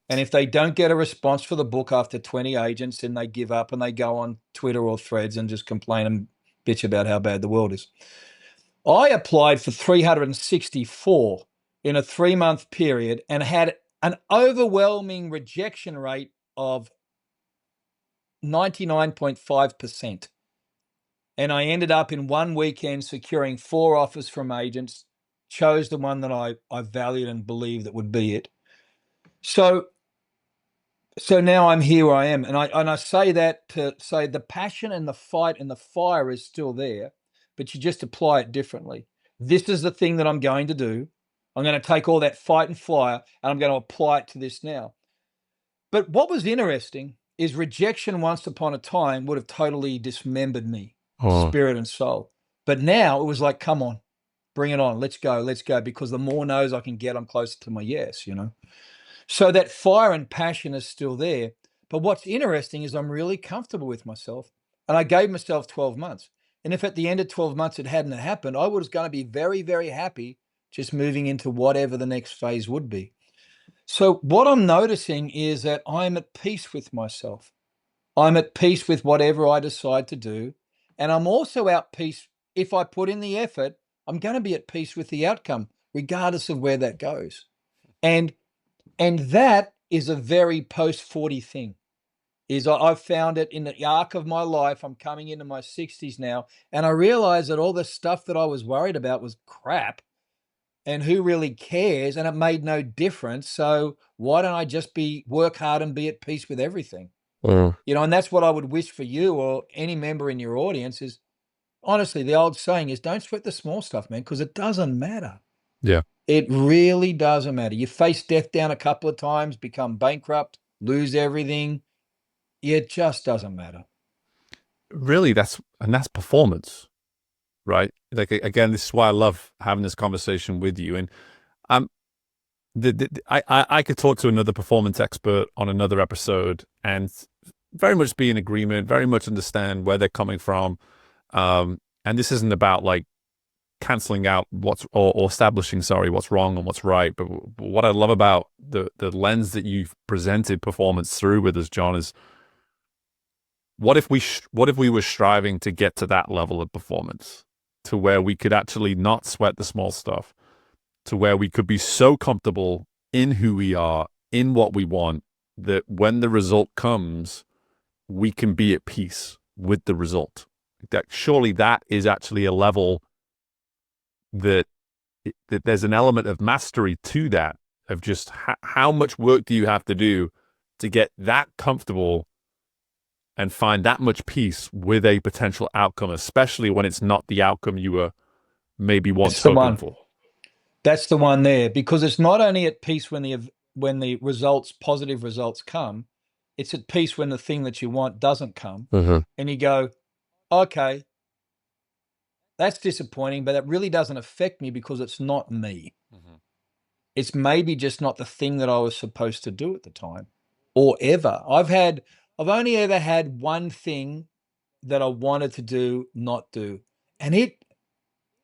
And if they don't get a response for the book after 20 agents, then they give up and they go on Twitter or Threads and just complain and bitch about how bad the world is. I applied for 364 in a 3-month period and had an overwhelming rejection rate of 99.5%. And I ended up in one weekend securing 4 offers from agents, chose the one that I valued and believed that would be it. So now I'm here where I am. And I say that to say the passion and the fight and the fire is still there, but you just apply it differently. This is the thing that I'm going to do. I'm going to take all that fight and fire and I'm going to apply it to this now. But what was interesting is rejection once upon a time would have totally dismembered me, Oh, spirit and soul. But now it was like, come on, bring it on. Let's go. Because the more no's I can get, I'm closer to my yes, So that fire and passion is still there. But what's interesting is I'm really comfortable with myself. And I gave myself 12 months. And if at the end of 12 months it hadn't happened, I was going to be very, very happy just moving into whatever the next phase would be. So what I'm noticing is that I'm at peace with myself. I'm at peace with whatever I decide to do. And I'm also at peace if I put in the effort, I'm going to be at peace with the outcome, regardless of where that goes. And that is a very post 40 thing. I've found it in the arc of my life. I'm coming into my 60s now, and I realize that all the stuff that I was worried about was crap. And who really cares? And it made no difference. So why don't I just work hard and be at peace with everything? oh, And that's what I would wish for you or any member in your audience is, honestly, the old saying is don't sweat the small stuff, man, because it doesn't matter. yeah. It really doesn't matter. You face death down a couple of times, become bankrupt, lose everything. It just doesn't matter. Really, that's performance, right? Like again, this is why I love having this conversation with you. And um, I could talk to another performance expert on another episode and very much be in agreement, very much understand where they're coming from. And this isn't about like canceling out or establishing, sorry, what's wrong and what's right. But what I love about the lens that you've presented performance through with us, John, is what if we were striving to get to that level of performance, to where we could actually not sweat the small stuff, to where we could be so comfortable in who we are, in what we want, that when the result comes, we can be at peace with the result. That surely that is actually a level that there's an element of mastery to that, of just how much work do you have to do to get that comfortable and find that much peace with a potential outcome, especially when it's not the outcome you were maybe once That's the hoping one. for. That's the one there, because it's not only at peace when the positive results come, it's at peace when the thing that you want doesn't come. And you go, okay, that's disappointing, but that really doesn't affect me because it's not me. It's maybe just not the thing that I was supposed to do at the time or ever. I've only ever had one thing that I wanted to do, not do. And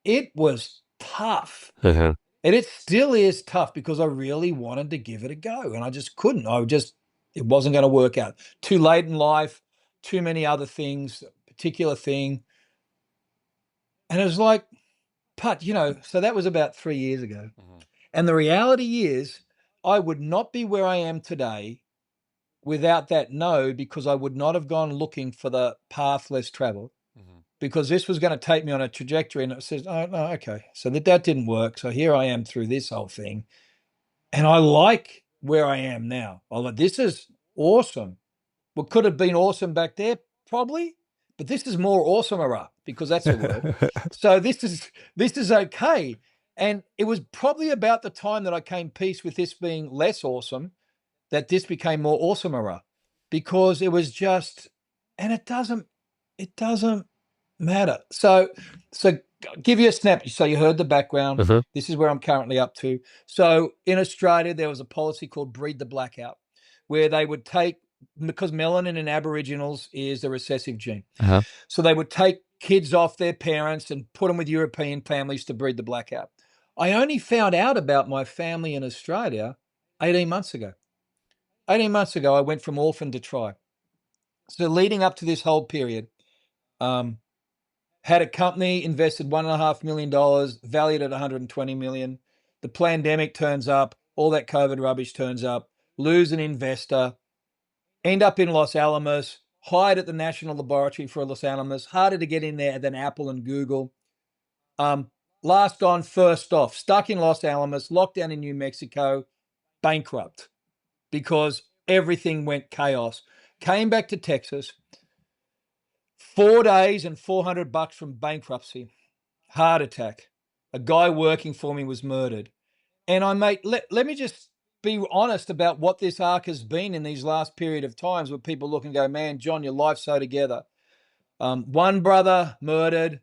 it was tough. And it still is tough because I really wanted to give it a go and I just couldn't. It wasn't going to work out. Too late in life, too many other things, particular thing. And it was like, so that was about 3 years ago. And the reality is, I would not be where I am today without that no, because I would not have gone looking for the path less traveled, because this was going to take me on a trajectory. And it says, oh, no, okay. So that didn't work. So here I am through this whole thing. And I like where I am now. This is awesome. What could have been awesome back there? Probably. But this is more awesomer, because that's a word. So this is okay. And it was probably about the time that I came peace with this being less awesome that this became more awesomer, because it was just, and it doesn't matter. So give you a snap. So you heard the background. This is where I'm currently up to. So in Australia, there was a policy called Breed the Blackout, where they would take, because melanin in Aboriginals is a recessive gene. So they would take kids off their parents and put them with European families to breed the blackout. I only found out about my family in Australia 18 months ago. 18 months ago, I went from orphan to tribe. So leading up to this whole period, had a company, invested $1.5 million, valued at $120 million. The pandemic turns up, all that COVID rubbish turns up, lose an investor, end up in Los Alamos, hired at the National Laboratory for Los Alamos, harder to get in there than Apple and Google. Last on, first off, stuck in Los Alamos, locked down in New Mexico, bankrupt because everything went chaos. Came back to Texas, 4 days and $400 from bankruptcy, heart attack. A guy working for me was murdered. And let me just be honest about what this arc has been in these last period of times, where people look and go, man, John, your life's so together. One brother murdered.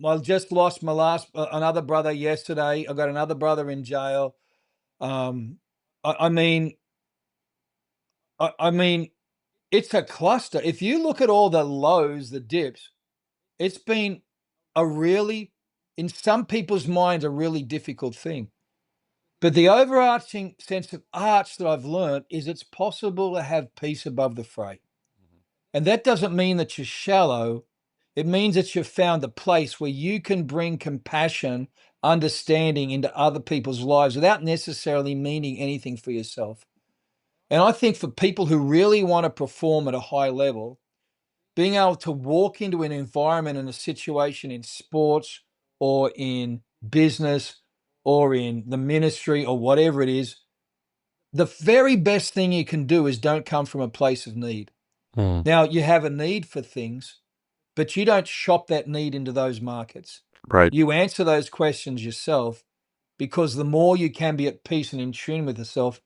I just lost another brother yesterday. I got another brother in jail. Um, I mean, I mean, it's a cluster. If you look at all the lows, the dips, it's been a really, in some people's minds, a really difficult thing. But the overarching sense of arch that I've learned is it's possible to have peace above the fray. And that doesn't mean that you're shallow. It means that you've found a place where you can bring compassion, understanding into other people's lives without necessarily meaning anything for yourself. And I think for people who really want to perform at a high level, being able to walk into an environment and a situation in sports or in business or in the ministry or whatever it is, the very best thing you can do is don't come from a place of need. Mm. Now, you have a need for things, but you don't shop that need into those markets. Right. You answer those questions yourself, because the more you can be at peace and in tune with yourself,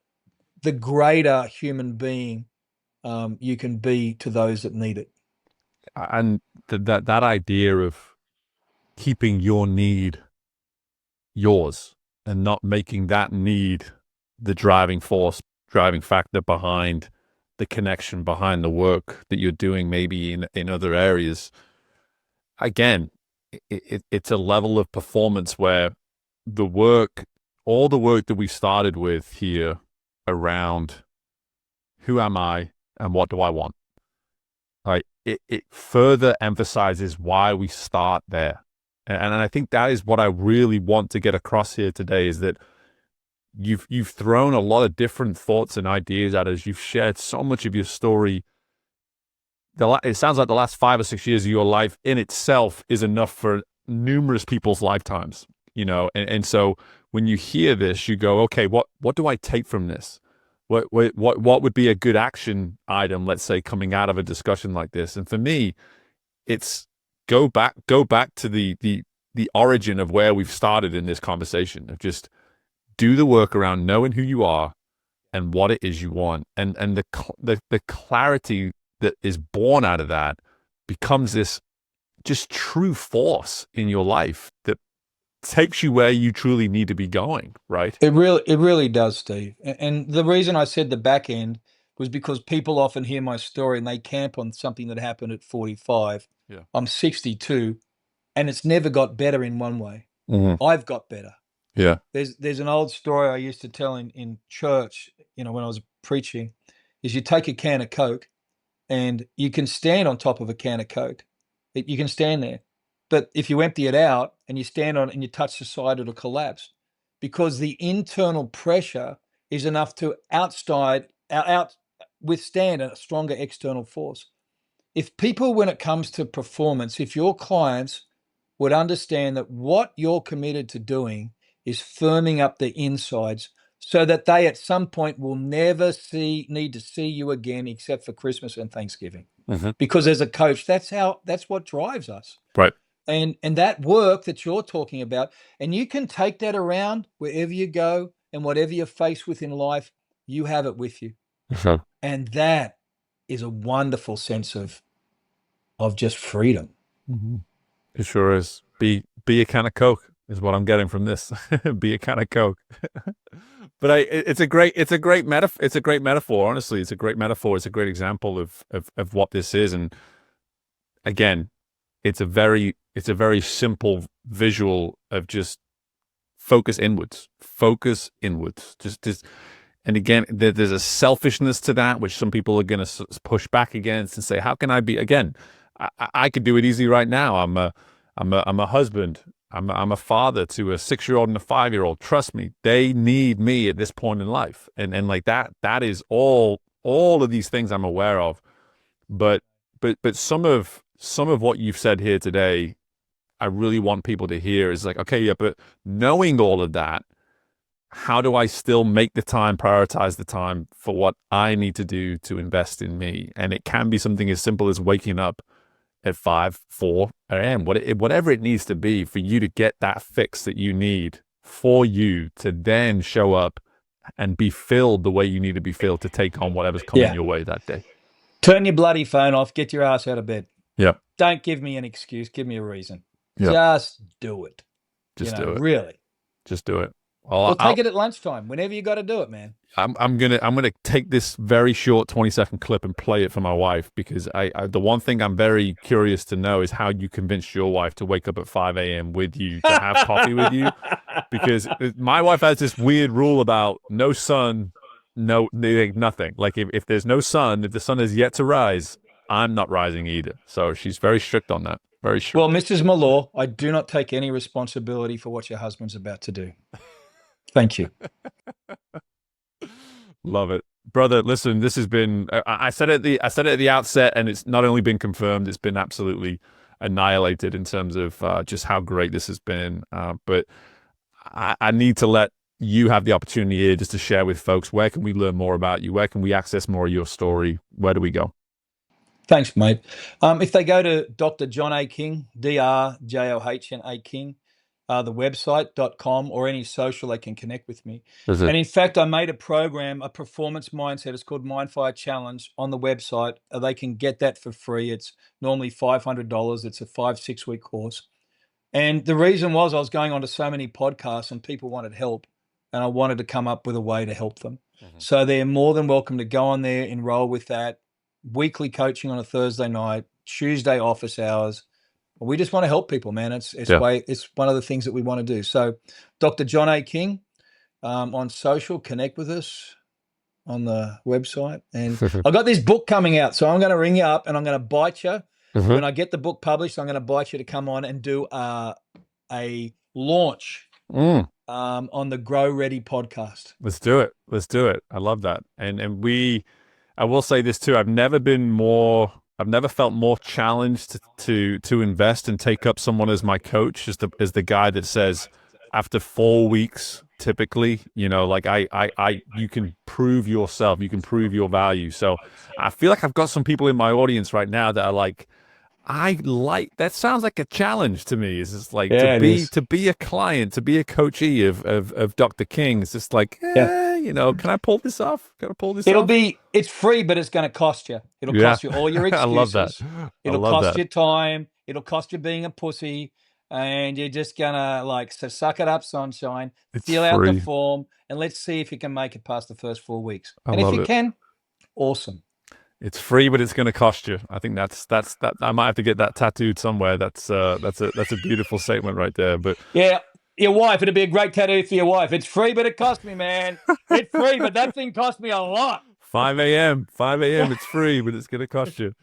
the greater human being you can be to those that need it. And that idea of keeping your need yours and not making that need the driving force, driving factor behind the connection, behind the work that you're doing maybe in other areas. Again, it's a level of performance where all the work that we started with here around who am I and what do I want, right? It further emphasizes why we start there. And I think that is what I really want to get across here today, is that you've thrown a lot of different thoughts and ideas at us. You've shared so much of your story. It sounds like the last 5 or 6 years of your life in itself is enough for numerous people's lifetimes, and so when you hear this, you go, okay, what do I take from this? What would be a good action item, let's say, coming out of a discussion like this? And for me, it's go back to the origin of where we've started in this conversation, of just do the work around knowing who you are and what it is you want, and the clarity that is born out of that becomes this just true force in your life that takes you where you truly need to be going, right? It really does, Steve. And the reason I said the back end was because people often hear my story and they camp on something that happened at 45. Yeah. I'm 62, and it's never got better in one way. Mm-hmm. I've got better. Yeah. There's an old story I used to tell in church, when I was preaching, is you take a can of Coke and you can stand on top of a can of Coke. You can stand there. But if you empty it out and you stand on it and you touch the side, it'll collapse, because the internal pressure is enough to withstand a stronger external force. If people, when it comes to performance, if your clients would understand that what you're committed to doing is firming up the insides, so that they at some point will never need to see you again except for Christmas and Thanksgiving. Mm-hmm. Because as a coach, that's what drives us. Right. And that work that you're talking about, and you can take that around wherever you go, and whatever you're faced with in life, you have it with you. Sure. And that is a wonderful sense of just freedom. Mm-hmm. It sure is. Be a can of Coke is what I'm getting from this. Be a can of Coke. But it's a great metaphor. It's a great metaphor. Honestly, it's a great metaphor. It's a great example of what this is. And again, it's a very simple visual of just focus inwards. Just, and again, there's a selfishness to that, which some people are going to push back against and say, how can I be, again, I could do it easy right now. I'm a husband. I'm a father to a 6-year-old and a 5-year-old. Trust me, they need me at this point in life. And like that is all of these things I'm aware of. But some of what you've said here today, I really want people to hear is like, okay, yeah, but knowing all of that, how do I still make the time, prioritize the time for what I need to do to invest in me? And it can be something as simple as waking up at 4 a.m., whatever it needs to be for you to get that fix that you need for you to then show up and be filled the way you need to be filled to take on whatever's coming Yeah. your way that day. Turn your bloody phone off. Get your ass out of bed. Yep. Don't give me an excuse. Give me a reason. Yep. Just do it. Just do it. Really. Just do it. Well, Or take it at lunchtime. Whenever you got to do it, man. I'm gonna take this very short 20-second clip and play it for my wife, because I the one thing I'm very curious to know is how you convinced your wife to wake up at 5 a.m. with you to have coffee with you, because my wife has this weird rule about no sun, nothing. Like if there's no sun, if the sun is yet to rise, I'm not rising either. So she's very strict on that. Very strict. Well, Mrs. Mellor, I do not take any responsibility for what your husband's about to do. Thank you. Love it, brother. Listen, this has been. I said it at the outset, and it's not only been confirmed; it's been absolutely annihilated in terms of just how great this has been. But I need to let you have the opportunity here just to share with folks, where can we learn more about you? Where can we access more of your story? Where do we go? Thanks, mate. If they go to Dr. John A. King, DrJohn King, the website.com, or any social, they can connect with me. And in fact, I made a program, a performance mindset. It's called Mindfire Challenge on the website. They can get that for free. It's normally $500. It's a 5-6 week course. And the reason was I was going on to so many podcasts and people wanted help, and I wanted to come up with a way to help them. So they're more than welcome to go on there, enroll with that. Weekly coaching on a Thursday night, Tuesday office hours. We just want to help people, man. It's one of the things that we want to do. So Dr. John A. King on social, connect with us on the website. And I've got this book coming out, so I'm going to ring you up and I'm going to bite you. When I get the book published, I'm going to bite you to come on and do a launch on the Grow Ready podcast. Let's do it. Let's do it. I love that. And I will say this too. I've never felt more challenged to invest and take up someone as my coach, as the guy that says, after 4 weeks, typically, like you can prove yourself, you can prove your value. So I feel like I've got some people in my audience right now that are like, that sounds like a challenge to me. It's just like to be a client, to be a coachee of Dr. King. It's just like, can I pull this off? Can I pull this off? It's free, but it's going to cost you. It'll cost you all your excuses. I love that. It'll cost you time. It'll cost you being a pussy. And you're just going to so suck it up, sunshine, fill out the form, and let's see if you can make it past the first 4 weeks. And if you can, awesome. It's free, but it's going to cost you. I think that's I might have to get that tattooed somewhere. That's a beautiful statement right there. But yeah, your wife, it'd be a great tattoo for your wife. It's free, but it cost me, man. It's free, but that thing cost me a lot. 5 a.m. It's free, but it's going to cost you.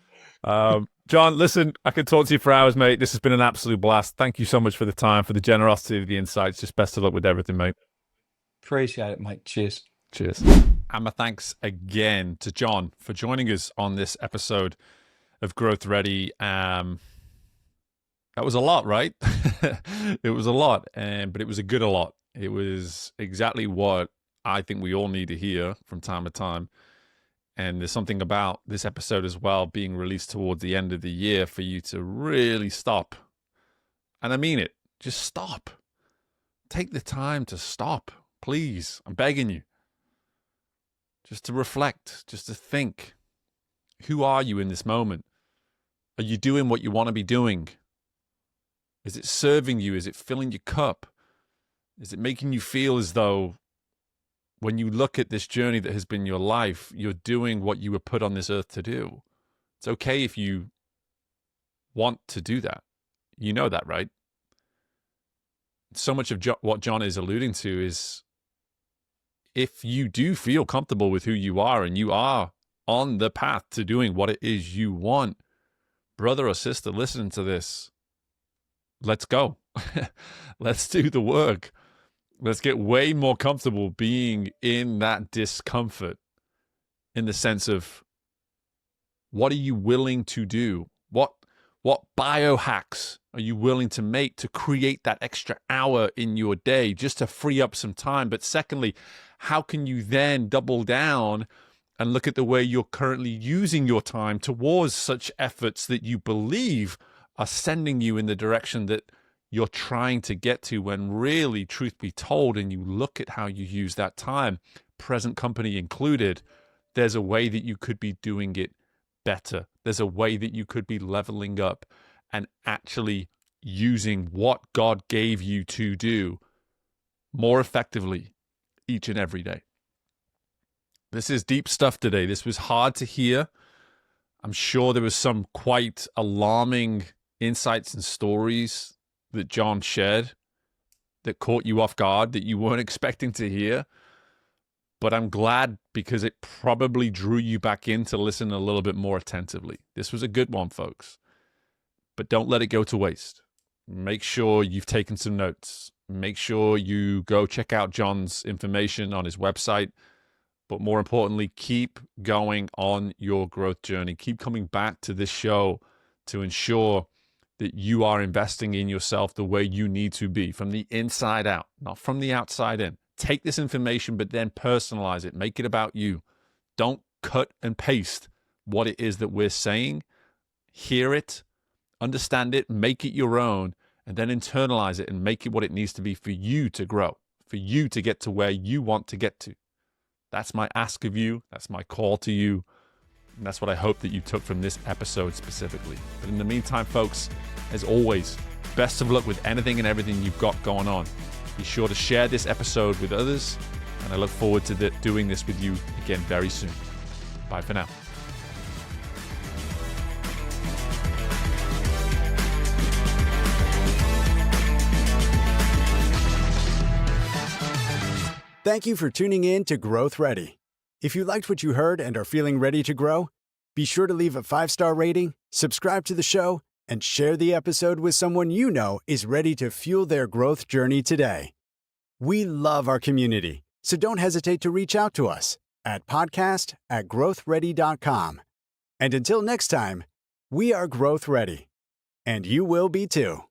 John, listen, I could talk to you for hours, mate. This has been an absolute blast. Thank you so much for the time, for the generosity of the insights. Just best of luck with everything, mate. Appreciate it, mate. Cheers. And my thanks again to John for joining us on this episode of Growth Ready. That was a lot, right? It was a lot, but it was a good a lot. It was exactly what I think we all need to hear from time to time. And there's something about this episode as well being released towards the end of the year for you to really stop. And I mean it. Just stop. Take the time to stop. Please. I'm begging you. Just to reflect, just to think. Who are you in this moment? Are you doing what you want to be doing? Is it serving you? Is it filling your cup? Is it making you feel as though when you look at this journey that has been your life, you're doing what you were put on this earth to do? It's okay if you want to do that. You know that, right? So much of what John is alluding to is, if you do feel comfortable with who you are and you are on the path to doing what it is you want, brother or sister, listen to this. Let's go. Let's do the work. Let's get way more comfortable being in that discomfort, in the sense of, what are you willing to do? What biohacks are you willing to make to create that extra hour in your day just to free up some time? But secondly, how can you then double down and look at the way you're currently using your time towards such efforts that you believe are sending you in the direction that you're trying to get to, when really, truth be told, and you look at how you use that time, present company included, there's a way that you could be doing it better. There's a way that you could be leveling up and actually using what God gave you to do more effectively each and every day. This is deep stuff today. This was hard to hear. I'm sure there was some quite alarming insights and stories that John shared that caught you off guard, that you weren't expecting to hear. But I'm glad, because it probably drew you back in to listen a little bit more attentively. This was a good one, folks. But don't let it go to waste. Make sure you've taken some notes. Make sure you go check out John's information on his website. But more importantly, keep going on your growth journey. Keep coming back to this show to ensure that you are investing in yourself the way you need to be, from the inside out, not from the outside in. Take this information, but then personalize it. Make it about you. Don't cut and paste what it is that we're saying. Hear it, understand it, make it your own, and then internalize it and make it what it needs to be for you to grow, for you to get to where you want to get to. That's my ask of you. That's my call to you. And that's what I hope that you took from this episode specifically. But in the meantime, folks, as always, best of luck with anything and everything you've got going on. Be sure to share this episode with others, and I look forward to doing this with you again very soon. Bye for now. Thank you for tuning in to Growth Ready. If you liked what you heard and are feeling ready to grow, be sure to leave a 5-star rating, subscribe to the show, and share the episode with someone you know is ready to fuel their growth journey today. We love our community, so don't hesitate to reach out to us at podcast@growthready.com. And until next time, we are Growth Ready, and you will be too.